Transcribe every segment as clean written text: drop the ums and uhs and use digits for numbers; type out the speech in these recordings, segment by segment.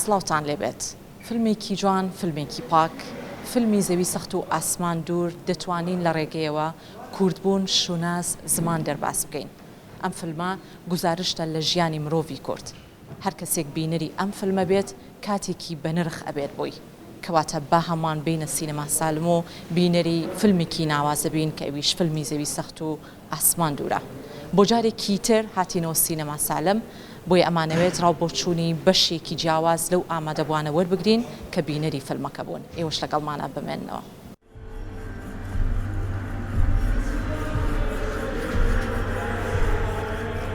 سڵاوتان لێبێت فیلمێکی جوان فیلمێکی پاک فیلمی زەوی سەخت و ئاسمان دوور دەتوانین لە ڕێگەیەوە کوردبوون شوناس زمان دەرباس بکەین ئەم فیلمە گزارشتە لە ژیانی مرۆڤی کورد هەر کەسێک بینەری ئەم فیلمە بێت کاتێکی بەنرخ ئەبێت بۆی کەواتە با هەمان بینە سینەما سالم و بینەری فیلمێکی ناوازە بین کە ئەویش فیلمی زەوی سەخت و ئاسمان دوورە بۆ جارێکی تر هاتینەوە سینەما سالم بۆی ئەمانەوێت ڕاوبۆچوونی بەشێکی جیاواز لەو ئامادەبوانە وەربگرین کە بینەری فیلمەکە بوون ئێوەش لەگەڵمانە بمێننەوە.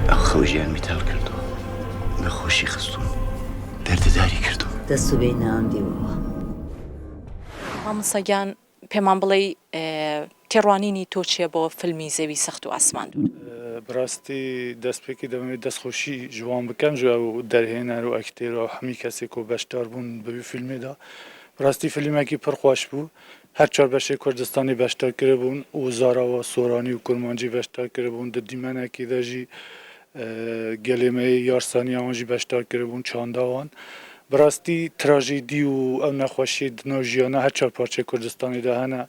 ئەو ژیان میتال کردەوە نەخۆشی خستوون دەردەداری کردەوە دەست و بێی ناوم دیوەوە. مامۆستا گیان پێمان بڵێ تێڕوانینی تۆ چییە بۆ فیلمی زەوی سەخت و ئاسمان دوور؟ بڕاستی دەستپێکی دەمەوێت دەستخۆشی جوان بکەم ژ و دەرهێنەر و ئەکتێر و هەمی کەسێک و بەشدار بوون بەوی فیلمێدا بڕاستی فیلمێکی پڕخۆش بوو هەر چوار بەشەی کوردستانی بەشدار کرده بوون و زاراوە سۆرانی و کورمانجی بەشدار کرده بوون دیمەنێکی دەژی گەلێمەی یارسانی ئەوانجی بەشدار کرده بوون چانداوان بڕاستی تراژیدی و ئەو نەخۆشی دنۆ ژیانە هەر چوار پارچەی کوردستانیدا هەنە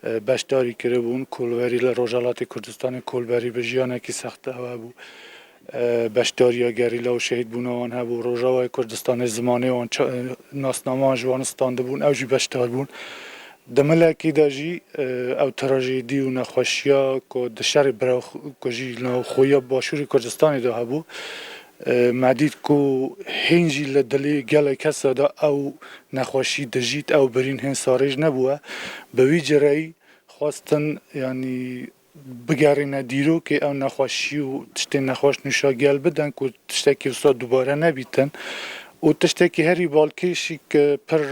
بەشداری کرده بوون کۆلبەری لە ڕۆژهەڵاتی کوردستانی کۆلبەری بە ژیانێکی سەختەوە بوو بەشداریە گەری لەو شەهید بوونەوەن هەبوو ڕۆژاوای کوردستانی زمانەوەن ناسنامەوان جوان ستانده بوون ئەوژی بەشدار بوون دەمەلێکی داژی ئەو تراژیدی و نەخۆشیە کۆ دشاری برا کۆژی ناوخۆیە باشووری کوردستانیدا هەبوو مادید کو هێنجی لە دڵی گەلێ کەسەدا ئەو نەخۆشی دەژیت ئەو برین هێن ساڕێژ نەبووە بەوی جێرەی خواستن ینی بگەڕێنە دیرۆکێ ئەو نەخۆشی و تشتێ نەخۆش نیشا گەل بدەن و تشتێکی وسا دووبارە نەبیتن و تشتێکی هەری باڵکێشی کە پڕ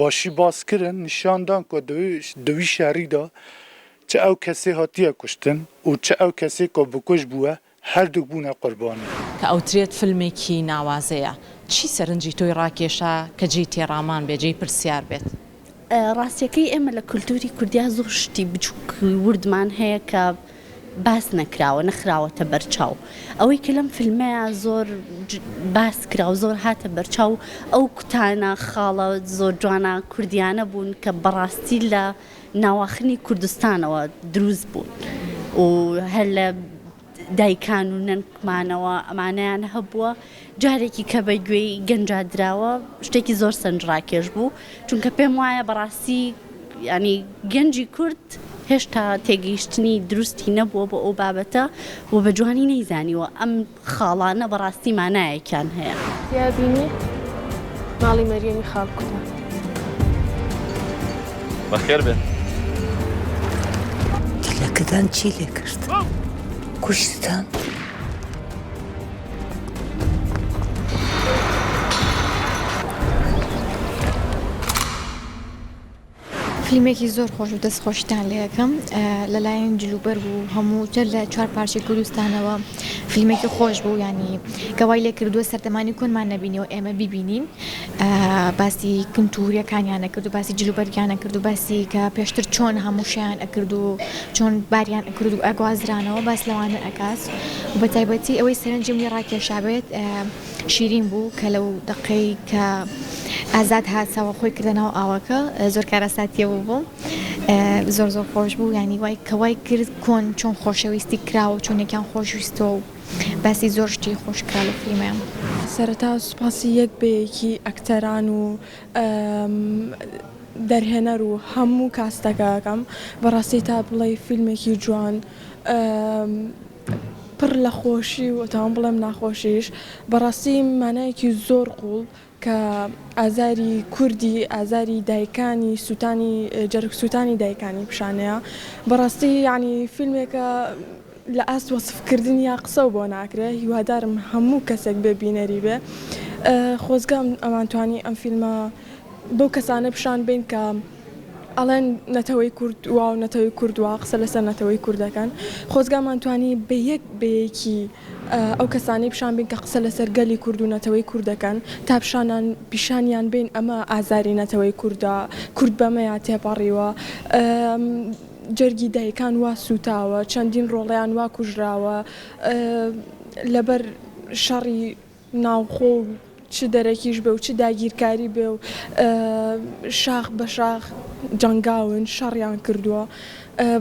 باشی باسکردن نیشاندان کە دوی شەریدا چه ئەو کەسێ هاتیە کوشتن و چه ئەو کەسێک کە بکوژ بووە هەردوو بوونە قوربانی کە ئەوترێت فیلمێکی ناوازەیە چی سەرنجی تۆی ڕاکێشا کە جێی تێڕامان بێ جێی پرسیار بێت؟ ڕاستیەکەی ئێمە لە کولتوری کوردیا زۆر شتی بچووک وردمان هەیە کە باس نەکراوە نەخراوەتە بەرچاو ئەوەی کە لەم فیلمەیە زۆر باس کرا و زۆر هاتە بەرچاو ئەو کوتانە خاڵە زۆر جوانە کوردیانە بوون کە بەڕاستی لە ناواخنی کوردستانەوە دروست بوون و هەر لە دایکان و نەنکمانەوە ئەمانیان هەبووە جارێکی کە بە گوێی گەنجا دراوە شتێکی زۆر سەنجڕاکێش بوو چونکە پێم وایە بەڕاستی ینی گەنجی کورد هێشتا تێگەیشتنی دروستی نەبووە بۆ ئەو بابەتە و بە جوانی نەیزانیوە ئەم خاڵانە بەڕاستی مانایەکیان هەیە. یابینی ماڵی مەریەمی خاڵ کوتە بەخێر بێن دیلەکەتان چی لێ کرد؟ کوشتتان؟ فیلمێکی زۆر خۆش و دەستخۆشتان لێ یەکەم لەلایەن جلوبەر بوو هەموو جەر لە چوار پارچەی کوردستانەوە فیلمێکی خۆش بوو ینی گەوای لێ کردووە سەردەمانی کۆنمان نەبینیەوە ئێمە بیبینین باسی کنتوریەکانیان نەکرد و باسی جلوبەرگیانە کرد و باسی کە پێشتر چۆن هەمووشیان ئەکرد و چۆن باریان ئەکرد و ئەگوازرانەوە باس لەوانە ئەکاس و بە تایبەتی ئەوەی سەرنجم لێ ڕاکێشابێت شیرین بوو کە لەو دقەی کە ئازاد هاتساوە خۆی کردنەوە ئاوەکە زۆر کارەساتیە بوو زۆر زۆر خۆش بوو ینی وای کەوای کرد کۆن چۆن خۆشەویستی کراوە چۆنێکیان خۆشویستەوە و باسی زۆر شتی خۆشکرا لە فیلمیان سەرەتا سوپاسی یەک بەیەکی ئەکتەران و دەرهێنەر و هەموو کاستەکەکەم بەڕاستی تا بڵێ فیلمێکی جوان پڕ لە خۆشی و تاوان بڵێم ناخۆشیش بەڕاستی مانایەکی زۆر قوڵ کە ئازاری کوردی ئازاری دایکانی سووتانی جەرگ سووتانی دایکانی پیشانەیە بەڕاستی یعنی فیلمێکە لە ئاست وەسفکردن یا قسە بۆ ناکرێ هیوادارم هەموو کەسێک ببینەری بێ خۆزگەم ئەمانتوانی ئەم فیلمە بەو کەسانە پیشان بین کە ئەڵێن نەتەوەی کوردوا و نەتەوەی کوردوا قسە لەسەر نەتەوەی کوردەکەن خۆزگامانتوانی بە یەک بەیەکی ئەو کەسانی پیشان بین کە قسە لەسەر گەلی کورد و نەتەوەی کوردەکەن تا پیشانیان بین ئەمە ئازاری نەتەوەی کووردا کورد بەمەیە تێپەڕیوە جەرگی دایکان وا سوتاوە چەندین ڕۆڵیان وا کوژراوە لەبەر شەڕی ناوخۆ چ دەرەکیش بێ و چ داگیرکاری بێ و شاخ بە شاخ جەنگاون شەڕیان کردووە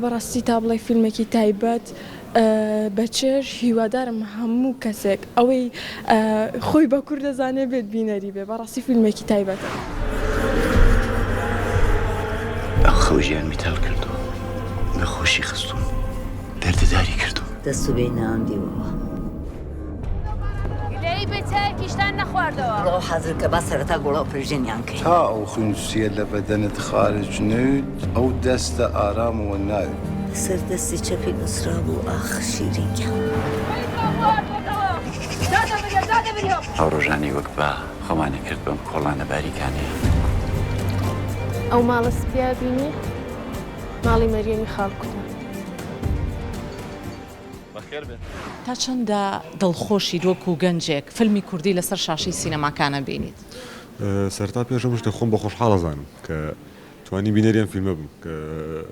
بەڕاستی تا بڵێ فیلمێکی تایبەت بەچێش هیوادارم هەموو کەسێک ئەوەی خۆی بە کوور دەزانێ بێت بینەری بێ بەڕاستی فیلمێکی تایبەتە خەوژیان میتال کردو بە خۆشی خستون دەردەداری کردو دەست و بێ نام دیوەوە لێی بچێکیشتان نەخواردەوە ڕۆ حەزرکە با سەرەتا گۆڵە ئۆپرژێنیان کرد تا ئەو خوێنوسیە لە بەدەنت خارج نوت ئەو دەستە ئارامەوە ناوێت سەر دەستی چەپی نووسرا بوو ئاخ شیرینکە ئەو ڕۆژانی وەک بە خەمانی کرد بەم کۆڵانە باریکانەیە ئەو ماڵە سپیا بینی ماڵی مەریەمی خاڵکوتە تا چەندە دڵخۆشی وەکو گەنجێک فیلمی کوردی لەسەر شاشەی سینەماکانە بینیت سەرتا پێشەم شتە خۆم بە خۆشحاڵەزانم کە توانی بینەریان فیلمە بم کە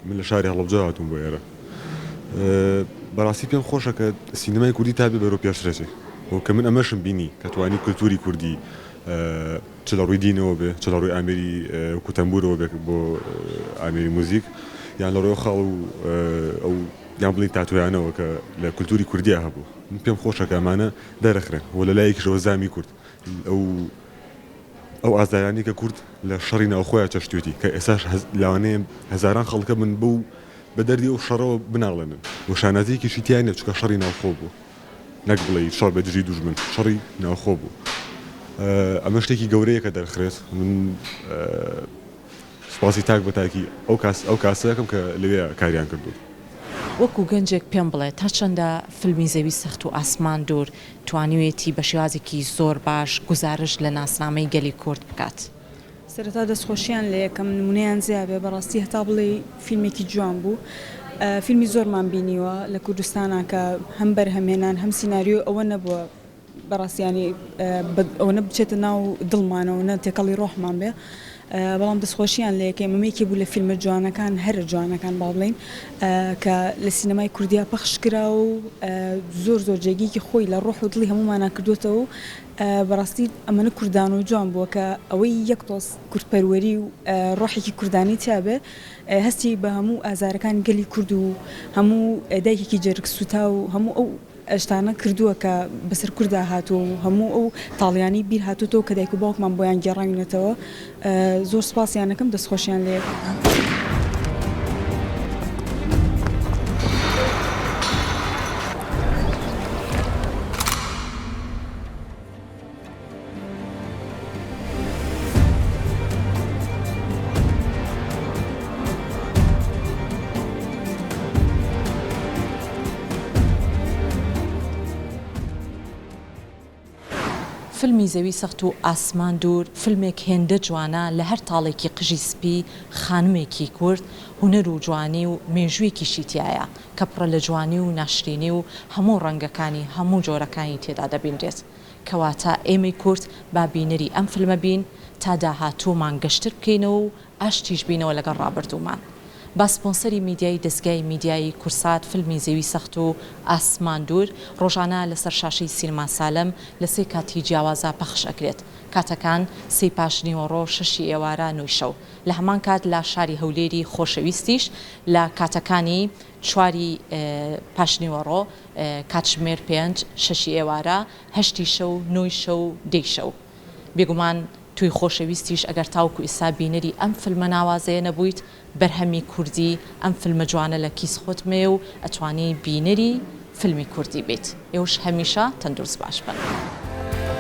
من لە شاری هەڵەبجە هاتووم بۆ ئێرە بەڕاستی پێم خۆشە کە سینەمای کوردی تا بێ بەرەو پێشڕێچێ بۆ کە من ئەمەشم بینی کە توانی کولتوری کوردی چ لە ڕووی دینەوە بێ چ لە ڕووی ئامێری کوتەمبورەوە بێ بۆ ئامێری موزیک یان لە ڕۆی خاڵ و ئەو یان بڵین تاتویانەوە کە لە کولتوری کوردیا هەبوو من پێم خۆشە کە ئەمانە دەرەخرێن و لە لایەکیشەوە زامی کورد ئەو ئازارانی کە کورد لە شەڕی ناوخۆیان چەشتوێتی کە ئێساش لاوانەیە هەزاران خەڵکە من بوو بە دەردی ئەو شەڕەوە بناڵێنن بۆ شانازەیەکیشی تیانە چکە شەڕی ناوخۆ بوو نەک بڵێ شەڕ بە دژی دوژمن شەڕی ناوخۆ بوو ئەمە شتێکی گەورەیە کە دەرخرێت من سپاسی تاک بە تاکی ئەو کاسەکەم کە لەوێ کاریان کردو وەکو گەنجێک پێم بڵێ تا چەندە فیلمی زەوی سەخت و ئاسمان دوور توانیوێتی بە شێوازێکی زۆر باش گزارش لە ناسنامەی گەلی کورد بکات سەرەتا دەستخۆشییان لە یەکەم نمونەیان زیابێ بەڕاستی هەتا بڵێ فیلمێکی جوان بوو فیلمی زۆرمان بینیوە لە کوردستانە کە هەم بەرهەمێنان هەم سیناریۆ ئەوە نەبووە بەڕاستیانی ئەوە نەبچێتە ناو دڵمانەوە نە تێکەڵی ڕۆحمان بێ بەڵام دەستخۆشییان لە یەکەی مەمێکی بوو لە فیلمە جوانەکان هەرە جوانەکان با بڵین کە لە سینەمای کوردیا پەخش کرا و زۆر جێگیکی خۆی لە ڕۆح و دڵی هەمومانان کردوێتەوە و بەڕاستی ئەمەنە کوردان و جوان بووە کە ئەوەی یەک تۆز کورتپەروەری و ڕۆحێکی کوردانی تیابێ هەستی بە هەموو ئازارەکان گەلی کورد و هەموو دایکێکی جەرگ سوتا و هەموو ئەو ئەشتانە کردووە کە بەسەر کووردا هاتووە و هەموو ئەو تاڵیانی بیر هاتووەوە کە دایک و باوکمان بۆیان گێڕاوینێتەوە زۆر سپاسیانەکەم دەستخۆشیان لێ فیلمی زەوی سەخت و ئاسمان دوور فیلمێک هێندە جوانە لە هەر تاڵێکی قژی سپی خانومێکی کورد هونەر و جوانی و مێژوویەکیشی تایە کە پڕە لە جوانی و ناشرینی و هەموو ڕەنگەکانی هەموو جۆرەکانی تێدا دەبینرێت کەواتە ئێمەی کورد با بینەری ئەم فیلمە بین تا داهاتوومان گەشتر بکەینەوە و ئاشتیش بینەوە لەگەڵ ڕابردوومان با سپۆنسەری میدیای دەستگای میدیایی کورسات فیلمی زەوی سەخت و ئاسمان دوور ڕۆژانە لەسەر شاشەی سینما سالم لە سێ کاتی جیاوازە پەخش ئەکرێت کاتەکان سێ پاش نیوەڕۆ شەشی ئێوارە نوێی شەو لە هەمان کات لە شاری هەولێری خۆشەویستیش لە کاتەکانی چواری پاشنیوەڕۆ کاتژمێر 5 شەشی ئێوارە هەشتی شەو نۆی شەو دەی شەو بێگومان توی خۆشەویستیش ئەگەر تاوکو ئێستا بینەری ئەم فیلمە ناوازەیە نەبوویت بەرهەمی کوردی ئەم فیلمە جوانە لە کیس خۆتمێ و ئەتوانی بینەری فیلمی کوردی بیت ئێوەش هەمیشە تەندروست باش بن.